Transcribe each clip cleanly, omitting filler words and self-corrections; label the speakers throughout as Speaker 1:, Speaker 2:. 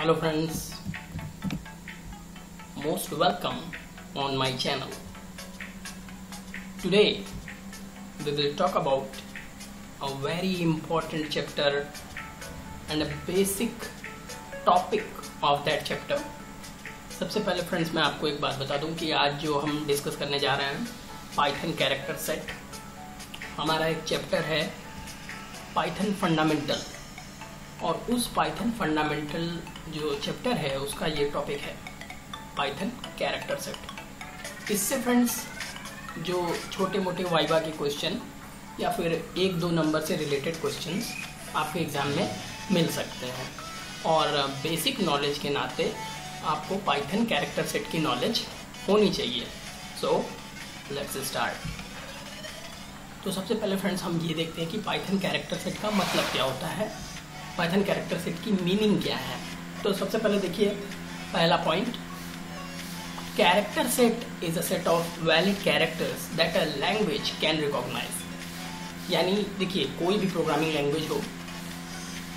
Speaker 1: Hello friends, most welcome on my channel. Today we will talk about a very important chapter and a basic topic of that chapter. सबसे पहले friends मैं आपको एक बात बता दूं कि आज जो हम डिस्कस करने जा रहे हैं पाइथन कैरेक्टर सेट, हमारा एक चैप्टर है पाइथन फंडामेंटल, और उस पाइथन फंडामेंटल जो चैप्टर है उसका ये टॉपिक है पाइथन कैरेक्टर सेट। इससे फ्रेंड्स जो छोटे मोटे वाइवा के क्वेश्चन या फिर एक दो नंबर से रिलेटेड क्वेश्चंस आपके एग्जाम में मिल सकते हैं, और बेसिक नॉलेज के नाते आपको पाइथन कैरेक्टर सेट की नॉलेज होनी चाहिए। So let's start. तो सबसे पहले फ्रेंड्स हम ये देखते हैं कि पाइथन कैरेक्टर सेट का मतलब क्या होता है, पाइथन कैरेक्टर सेट की मीनिंग क्या है। तो सबसे पहले देखिए पहला point, character set is a set of valid characters that a language can recognise. यानी देखिए कोई भी प्रोग्रामिंग लैंग्वेज हो,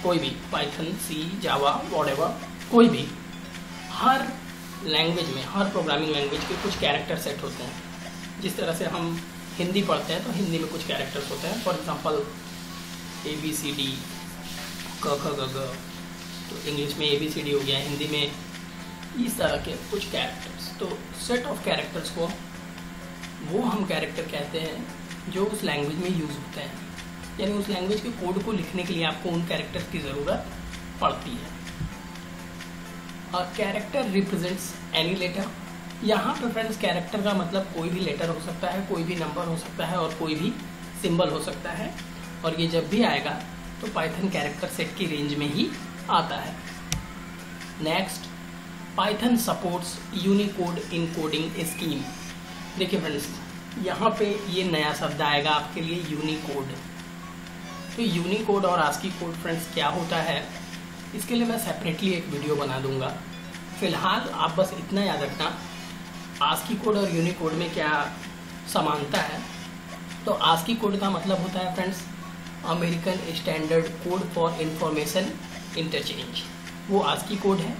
Speaker 1: कोई भी पाइथन, सी, जावा, व्हाटएवर, कोई भी, हर लैंग्वेज में, हर प्रोग्रामिंग लैंग्वेज के कुछ कैरेक्टर सेट होते हैं। जिस तरह से हम हिंदी पढ़ते हैं तो हिंदी में कुछ कैरेक्टर्स होते हैं, फॉर एग्जांपल ABCD, क ख ग घ, तो इंग्लिश में ABCD हो गया, हिंदी में इस तरह के कुछ कैरेक्टर्स। तो सेट ऑफ कैरेक्टर्स को वो हम कैरेक्टर कहते हैं जो उस लैंग्वेज में यूज होते हैं, यानी उस लैंग्वेज के कोड को लिखने के लिए आपको उन कैरेक्टर्स की ज़रूरत पड़ती है। A character represents any letter. यहाँ पर फ्रेंड्स कैरेक्टर का मतलब कोई भी लेटर हो सकता है, कोई भी नंबर हो सकता है और कोई भी सिंबल हो सकता है, और ये जब भी आएगा तो पाइथन कैरेक्टर सेट की रेंज में ही आता है। Next, Python supports Unicode encoding scheme. देखिए फ्रेंड्स यहाँ पे ये नया शब्द आएगा आपके लिए, यूनिकोड। तो यूनिकोड और आस्की कोड फ्रेंड्स क्या होता है, इसके लिए मैं सेपरेटली एक वीडियो बना दूंगा। फिलहाल आप बस इतना याद रखना आस्की कोड और यूनिकोड में क्या समानता है। तो आस्की कोड का मतलब होता है friends American standard code for information interchange, वो आस्की कोड है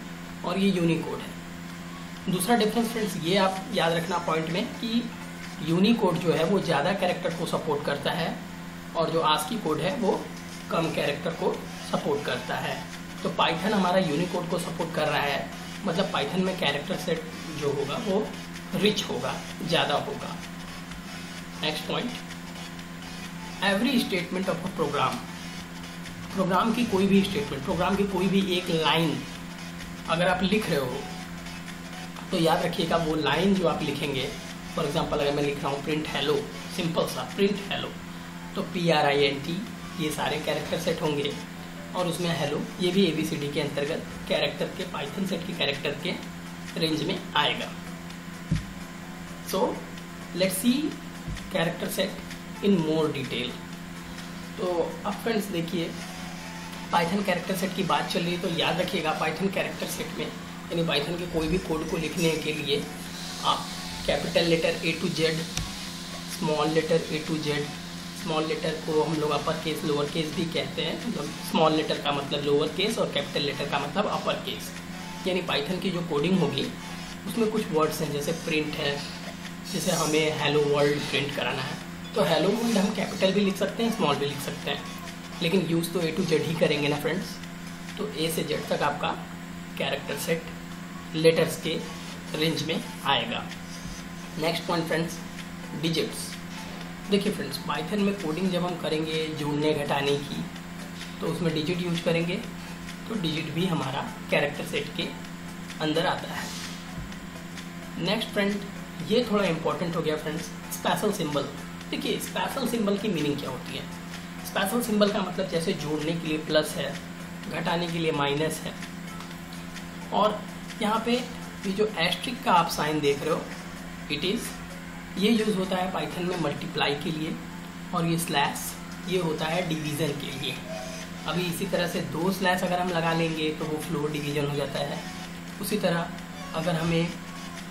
Speaker 1: और ये यूनिकोड है। दूसरा डिफरेंस फ्रेंड्स ये आप याद रखना पॉइंट में कि यूनिकोड जो है वो ज़्यादा कैरेक्टर को सपोर्ट करता है और जो आस्की कोड है वो कम कैरेक्टर को सपोर्ट करता है। तो पाइथन हमारा यूनिकोड को सपोर्ट कर रहा है, मतलब पाइथन में कैरेक्टर सेट जो होगा वो रिच होगा, ज़्यादा होगा। Next point, every statement of a program की कोई भी स्टेटमेंट, प्रोग्राम की कोई भी एक लाइन अगर आप लिख रहे हो तो याद रखिएगा वो लाइन जो आप लिखेंगे, फॉर एग्जांपल अगर मैं लिख रहा हूँ प्रिंट हेलो, सिंपल सा प्रिंट हेलो, तो PRINT ये सारे कैरेक्टर सेट होंगे, और उसमें हेलो ये भी ABCD के अंतर्गत कैरेक्टर के, पाइथन सेट के कैरेक्टर के रेंज में आएगा। So let's see character set in more detail. तो अब फ्रेंड्स देखिए पाइथन कैरेक्टर सेट की बात चल रही है, तो याद रखिएगा पाइथन कैरेक्टर सेट में, यानी पाइथन के कोई भी कोड को लिखने के लिए आप capital letter A to Z, small letter A to Z, small letter को हम लोग अपर केस लोअर केस भी कहते हैं, मतलब स्मॉल लेटर का मतलब लोअर केस और कैपिटल लेटर का मतलब अपर केस। यानी पाइथन की जो कोडिंग होगी उसमें कुछ वर्ड्स हैं, जैसे प्रिंट है, जैसे हमें हेलो वर्ल्ड प्रिंट कराना है तो हेलो वर्ल्ड हम कैपिटल भी लिख सकते हैं, स्मॉल भी लिख सकते हैं, लेकिन यूज़ तो A to Z ही करेंगे ना फ्रेंड्स। तो A से Z तक आपका कैरेक्टर सेट लेटर्स के रेंज में आएगा। Next point friends, digits. देखिए फ्रेंड्स पाइथन में कोडिंग जब हम करेंगे जोड़ने घटाने की, तो उसमें डिजिट यूज करेंगे, तो डिजिट भी हमारा कैरेक्टर सेट के अंदर आता है। नेक्स्ट फ्रेंड, ये थोड़ा इंपॉर्टेंट हो गया फ्रेंड्स, स्पेशल सिंबल। देखिए स्पेशल सिंबल की मीनिंग क्या होती है। स्पेशल सिंबल का मतलब जैसे जोड़ने के लिए प्लस है, घटाने के लिए माइनस है, और यहाँ पे ये जो एस्ट्रिक का आप साइन देख रहे हो, इट इज़, ये यूज़ होता है पाइथन में मल्टीप्लाई के लिए, और ये स्लैश ये होता है डिवीज़न के लिए। अभी इसी तरह से दो स्लैश अगर हम लगा लेंगे तो वो फ्लोर डिवीज़न हो जाता है। उसी तरह अगर हमें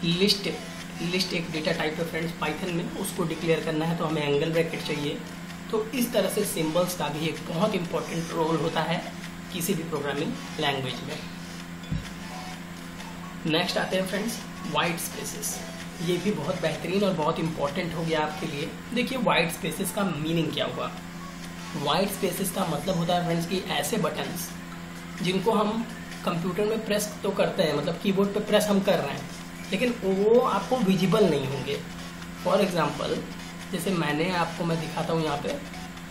Speaker 1: लिस्ट एक डेटा टाइप है फ्रेंड्स पाइथन में, उसको डिक्लेयर करना है तो हमें एंगल ब्रैकेट चाहिए। तो इस तरह से सिंबल्स का भी एक बहुत इंपॉर्टेंट रोल होता है किसी भी प्रोग्रामिंग लैंग्वेज में। नेक्स्ट आते हैं फ्रेंड्स वाइट स्पेसेस। ये भी बहुत बेहतरीन और बहुत इंपॉर्टेंट हो गया आपके लिए। देखिए वाइट स्पेसेस का मीनिंग क्या हुआ। वाइट स्पेसेस का मतलब होता है फ्रेंड्स कि ऐसे बटन्स जिनको हम कंप्यूटर में प्रेस तो करते हैं, मतलब कीबोर्ड पे प्रेस हम कर रहे हैं, लेकिन वो आपको विजिबल नहीं होंगे। फॉर एग्जांपल जैसे मैं दिखाता हूँ यहाँ पे।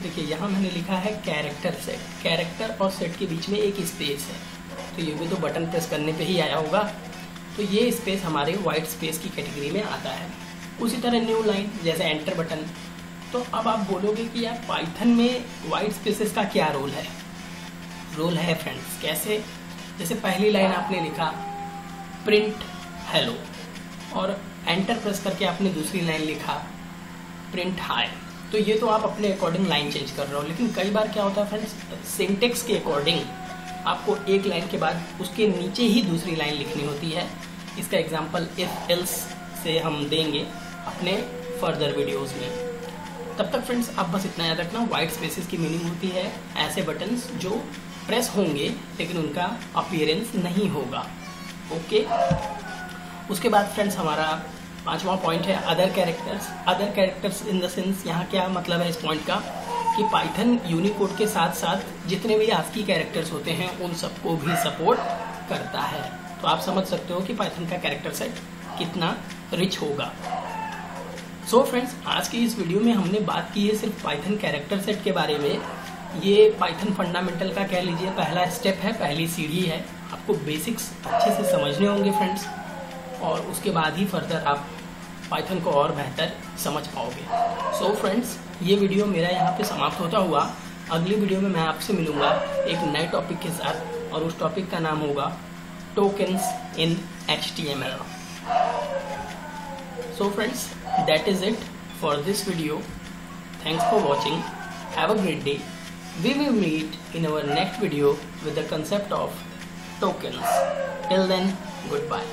Speaker 1: देखिए यहाँ मैंने लिखा है कैरेक्टर सेट। कैरेक्टर और सेट के बीच में एक स्पेस है, तो ये भी तो बटन प्रेस करने पे ही आया होगा। तो ये स्पेस हमारे वाइट स्पेस की कैटेगरी में आता है। उसी तरह न्यू लाइन जैसे एंटर बटन। तो अब आप बोलोगे कि यार पाइथन में वाइट स्पेसेस का क्या रोल है। रोल है फ्रेंड्स कैसे, जैसे पहली लाइन आपने लिखा प्रिंट हेलो और एंटर प्रेस करके आपने दूसरी लाइन लिखा प्रिंट हाई। तो ये तो आप अपने अकॉर्डिंग लाइन चेंज कर रहे हो, लेकिन कई बार क्या होता है फ्रेंड्स, सिंटेक्स के अकॉर्डिंग आपको एक लाइन के बाद उसके नीचे ही दूसरी लाइन लिखनी होती है। इसका एग्जांपल इफ एल्स से हम देंगे अपने फर्दर वीडियोस में। तब तक फ्रेंड्स आप बस इतना याद रखना, वाइट स्पेसेस की मीनिंग होती है ऐसे बटन्स जो प्रेस होंगे लेकिन उनका अपीयरेंस नहीं होगा। ओके, उसके बाद फ्रेंड्स हमारा 5वां पॉइंट है other characters. Other characters in the sense यहाँ क्या मतलब है इस पॉइंट का कि पाइथन यूनिकोड के साथ साथ जितने भी आस्की कैरेक्टर्स होते हैं उन सबको भी सपोर्ट करता है। तो आप समझ सकते हो कि पाइथन का कैरेक्टर सेट कितना रिच होगा। सो फ्रेंड्स आज की इस वीडियो में हमने बात की है सिर्फ पाइथन कैरेक्टर सेट के बारे में। ये पाइथन फंडामेंटल का कह लीजिए पहला स्टेप है, पहली सीढ़ी है। आपको बेसिक्स अच्छे से समझने होंगे फ्रेंड्स, और उसके बाद ही फर्दर आप पाइथन को और बेहतर समझ पाओगे। सो फ्रेंड्स ये वीडियो मेरा यहाँ पे समाप्त होता हुआ, अगली वीडियो में मैं आपसे मिलूंगा एक नए टॉपिक के साथ, और उस टॉपिक का नाम होगा tokens in HTML। So friends, that is it for this video. Thanks for watching. Have a great day. We will meet in our next video with the concept of tokens. Till then, goodbye.